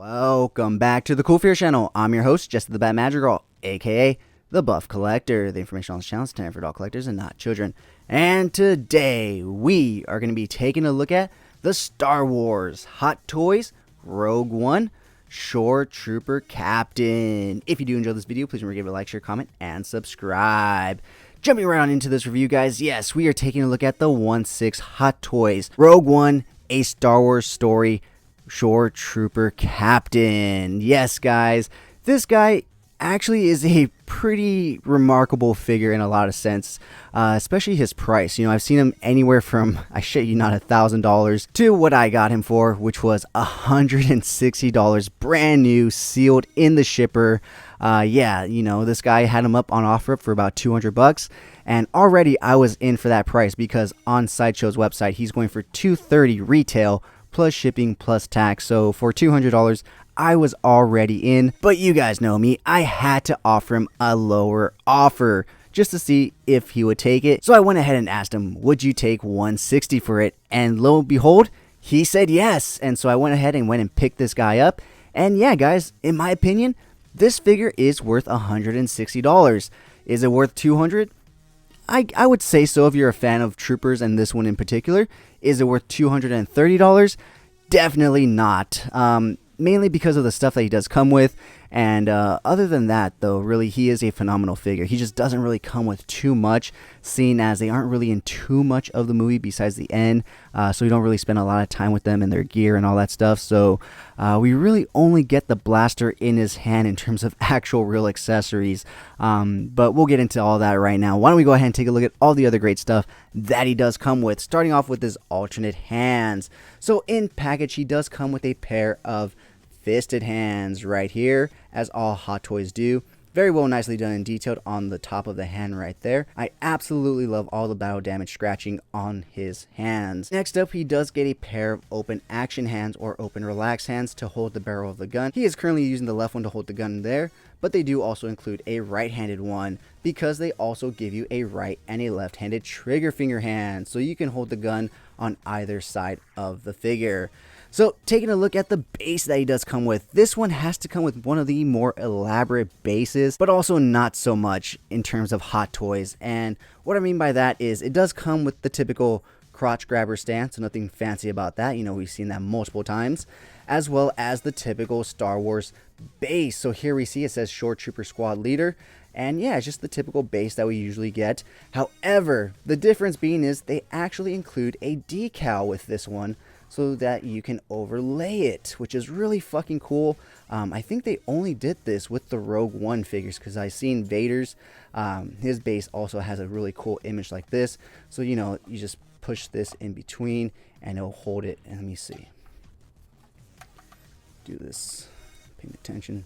Welcome back to the Cool Fear channel. I'm your host, Jesse the Bat Madrigal, aka the Buff Collector. The information on this channel is intended for adult collectors and not children. And today we are going to be taking a look at the Star Wars Hot Toys Rogue One ShoreTrooper Captain. If you do enjoy this video, please remember to give it a like, share, comment, and subscribe. Jumping right on into this review, guys. Yes, we are taking a look at the 1/6 Hot Toys Rogue One, a Star Wars story ShoreTrooper Captain. Yes, guys, this guy actually is a pretty remarkable figure in a lot of sense, especially his price. You know, I've seen him anywhere from, I shit you not, $1,000 to what I got him for, which was $160, brand new, sealed in the shipper. Yeah, you know, this guy had him up on offer for about $200, and already I was in for that price because on Sideshow's website he's going for $230 retail plus shipping plus tax. So for $200 I was already in, but you guys know me, I had to offer him a lower offer just to see if he would take it. So I went ahead and asked him, would you take $160 for it? And lo and behold, he said yes. And so I went ahead and picked this guy up. And yeah, guys, in my opinion, this figure is worth $160. Is it worth $200? I would say so if you're a fan of Troopers and this one in particular. Is it worth $230? Definitely not. Mainly because of the stuff that he does come with. And other than that, though, really, he is a phenomenal figure. He just doesn't really come with too much, seeing as they aren't really in too much of the movie besides the end. So we don't really spend a lot of time with them and their gear and all that stuff. So we really only get the blaster in his hand in terms of actual real accessories. But we'll get into all that right now. Why don't we go ahead and take a look at all the other great stuff that he does come with, starting off with his alternate hands. So in package, he does come with a pair of fisted hands right here, as all Hot Toys do. Very well, nicely done and detailed on the top of the hand right there. I absolutely love all the battle damage scratching on his hands. Next up, he does get a pair of open action hands or open relax hands to hold the barrel of the gun. He is currently using the left one to hold the gun there, but they do also include a right-handed one because they also give you a right and a left-handed trigger finger hand, so you can hold the gun on either side of the figure. So taking a look at the base that he does come with, this one has to come with one of the more elaborate bases, but also not so much in terms of Hot Toys. And what I mean by that is it does come with the typical crotch grabber stance, so nothing fancy about that. You know, we've seen that multiple times, as well as the typical Star Wars base. So here we see it says ShoreTrooper Squad Leader. And yeah, it's just the typical base that we usually get. However, the difference being is they actually include a decal with this one, so that you can overlay it, which is really fucking cool. I think they only did this with the Rogue One figures, because I've seen Vader's, his base also has a really cool image like this. So, you know, you just push this in between and it'll hold it. And let me see. Do this, paying attention.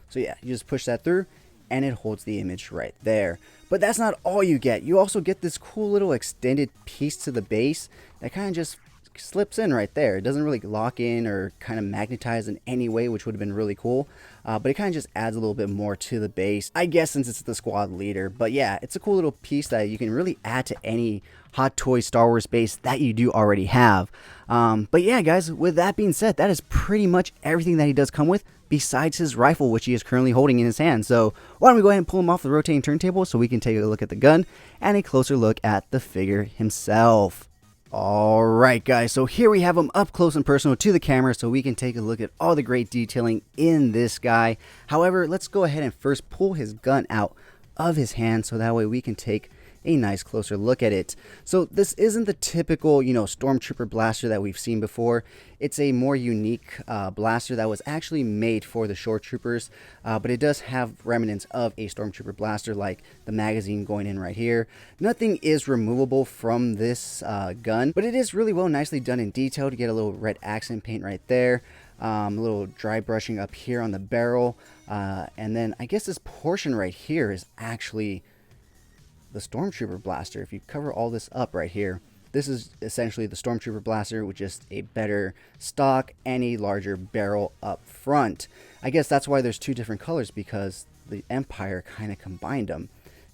So yeah, you just push that through and it holds the image right there. But that's not all you get. You also get this cool little extended piece to the base that kind of just slips in right there. It doesn't really lock in or kind of magnetize in any way, which would have been really cool. But it kind of just adds a little bit more to the base, I guess, since it's the squad leader. But yeah, it's a cool little piece that you can really add to any Hot Toy Star Wars base that you do already have. But yeah, guys, with that being said, that is pretty much everything that he does come with, besides his rifle, which he is currently holding in his hand. So why don't we go ahead and pull him off the rotating turntable so we can take a look at the gun and a closer look at the figure himself. Alright, guys, so here we have him up close and personal to the camera so we can take a look at all the great detailing in this guy. However, let's go ahead and first pull his gun out of his hand so that way we can take a nice closer look at it. So this isn't the typical, you know, Stormtrooper blaster that we've seen before. It's a more unique blaster that was actually made for the ShoreTroopers, but it does have remnants of a Stormtrooper blaster, like the magazine going in right here. Nothing is removable from this gun, but it is really well nicely done in detail to get a little red accent paint right there. A little dry brushing up here on the barrel, and then I guess this portion right here is actually the Stormtrooper blaster. If you cover all this up right here, this is essentially the Stormtrooper blaster with just a better stock and a larger barrel up front. I guess that's why there's two different colors, because the Empire kind of combined them.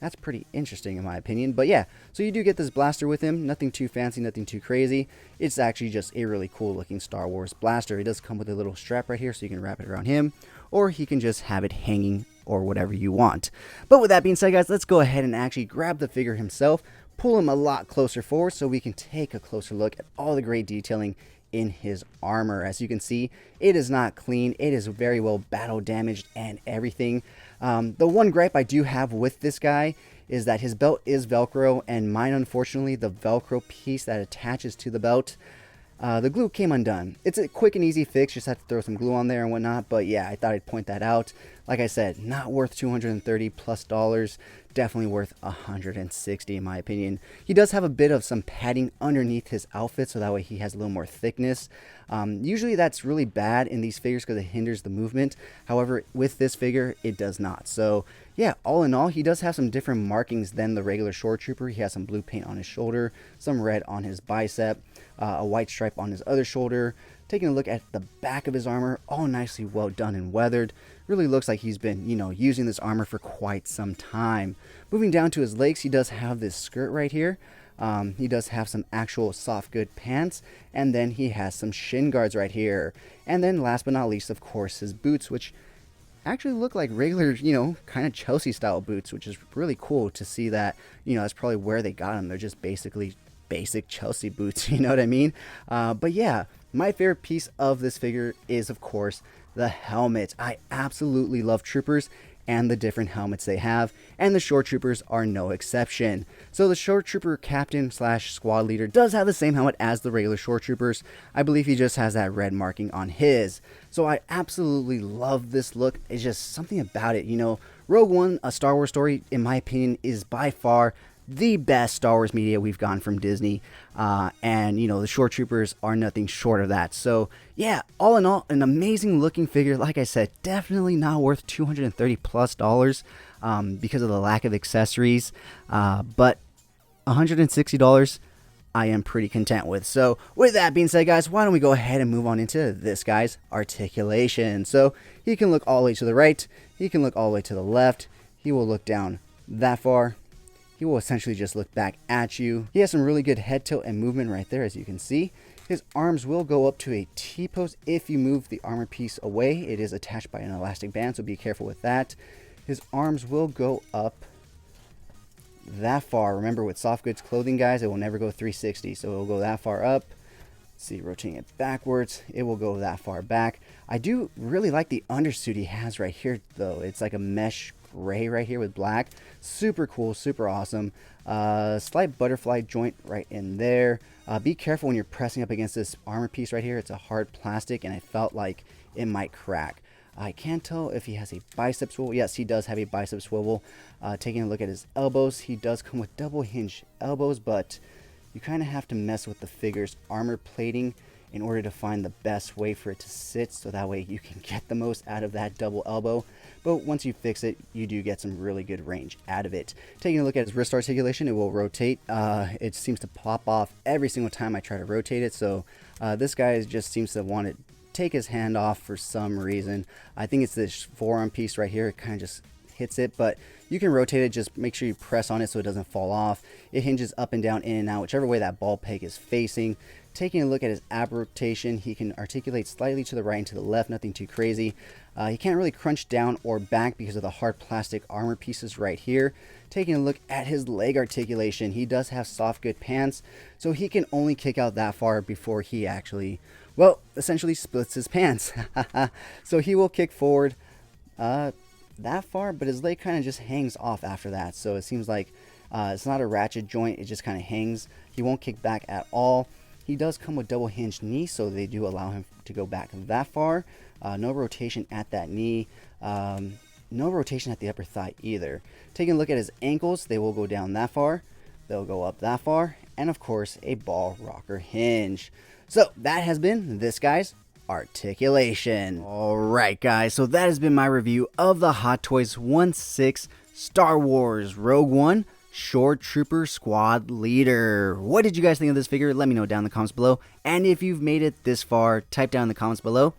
That's pretty interesting in my opinion. But yeah, so you do get this blaster with him. Nothing too fancy, nothing too crazy. It's actually just a really cool looking Star Wars blaster. It does come with a little strap right here so you can wrap it around him, or he can just have it hanging or whatever you want. But with that being said, guys, let's go ahead and actually grab the figure himself, pull him a lot closer forward so we can take a closer look at all the great detailing in his armor. As you can see, it is not clean. It is very well battle damaged and everything. The one gripe I do have with this guy is that his belt is Velcro, and mine, unfortunately, the Velcro piece that attaches to the belt, the glue came undone. It's a quick and easy fix, just have to throw some glue on there and whatnot, but yeah, I thought I'd point that out. Like I said, not worth $230+, definitely worth $160 in my opinion. He does have a bit of some padding underneath his outfit, so that way he has a little more thickness. Usually that's really bad in these figures because it hinders the movement. However, with this figure, it does not. So yeah, all in all, he does have some different markings than the regular ShoreTrooper. He has some blue paint on his shoulder, some red on his bicep, a white stripe on his other shoulder. Taking a look at the back of his armor, all nicely well done and weathered. Really looks like he's been, using this armor for quite some time. Moving down to his legs, he does have this skirt right here. He does have some actual soft good pants, and then he has some shin guards right here. And then last but not least, of course, his boots, which actually look like regular, kind of Chelsea style boots, which is really cool to see that, that's probably where they got them. They're just basically basic Chelsea boots, you know what I mean? But yeah, my favorite piece of this figure is, of course, the helmet. I absolutely love troopers and the different helmets they have, and the ShoreTroopers are no exception. So the ShoreTrooper Captain / Squad Leader does have the same helmet as the regular ShoreTroopers. I believe he just has that red marking on his. So I absolutely love this look. It's just something about it, Rogue One, A Star Wars Story, in my opinion, is by far the best Star Wars media we've gotten from Disney, and the ShoreTroopers are nothing short of that. So yeah, all in all, an amazing looking figure. Like I said, definitely not worth $230+, because of the lack of accessories, but $160 I am pretty content with. So with that being said, guys, why don't we go ahead and move on into this guy's articulation. So he can look all the way to the right, he can look all the way to the left, he will look down that far, he will essentially just look back at you. He has some really good head tilt and movement right there, as you can see. His arms will go up to a T-pose if you move the armor piece away. It is attached by an elastic band, so be careful with that. His arms will go up that far. Remember, with soft goods clothing, guys, it will never go 360, so it will go that far up. Let's see, rotating it backwards, it will go that far back. I do really like the undersuit he has right here, though. It's like a mesh gray right here with black. Super cool, super awesome. Slight butterfly joint right in there. Be careful when you're pressing up against this armor piece right here. It's a hard plastic, and I felt like it might crack. I can't tell if he has a bicep swivel. Yes, he does have a bicep swivel. Taking a look at his elbows, he does come with double hinge elbows, but you kind of have to mess with the figure's armor plating in order to find the best way for it to sit, so that way you can get the most out of that double elbow. But once you fix it, you do get some really good range out of it. Taking a look at his wrist articulation, it will rotate. It seems to pop off every single time I try to rotate it, so this guy just seems to want to take his hand off for some reason. I think it's this forearm piece right here. It kind of just hits it, but you can rotate it. Just make sure you press on it so it doesn't fall off. It hinges up and down, in and out, whichever way that ball peg is facing. Taking a look at his ab rotation, he can articulate slightly to the right and to the left, nothing too crazy. He can't really crunch down or back because of the hard plastic armor pieces right here. Taking a look at his leg articulation, he does have soft good pants, so he can only kick out that far before he actually, well, essentially splits his pants. So he will kick forward that far, but his leg kind of just hangs off after that. So it seems like it's not a ratchet joint, it just kind of hangs. He won't kick back at all. He does come with double hinged knee, so they do allow him to go back that far. No rotation at that knee. No rotation at the upper thigh either. Taking a look at his ankles, they will go down that far. They'll go up that far. And of course, a ball rocker hinge. So that has been this guy's articulation. Alright guys, so that has been my review of the Hot Toys 1/6 Star Wars Rogue One ShoreTrooper Squad Leader. What did you guys think of this figure? Let me know down in the comments below. And if you've made it this far, type down in the comments below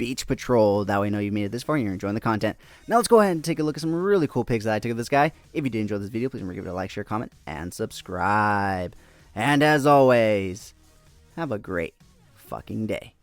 beach patrol. That way I know you made it this far and you're enjoying the content. Now let's go ahead and take a look at some really cool pics that I took of this guy. If you did enjoy this video, please remember to give it a like, share, comment, and subscribe. And as always, have a great fucking day.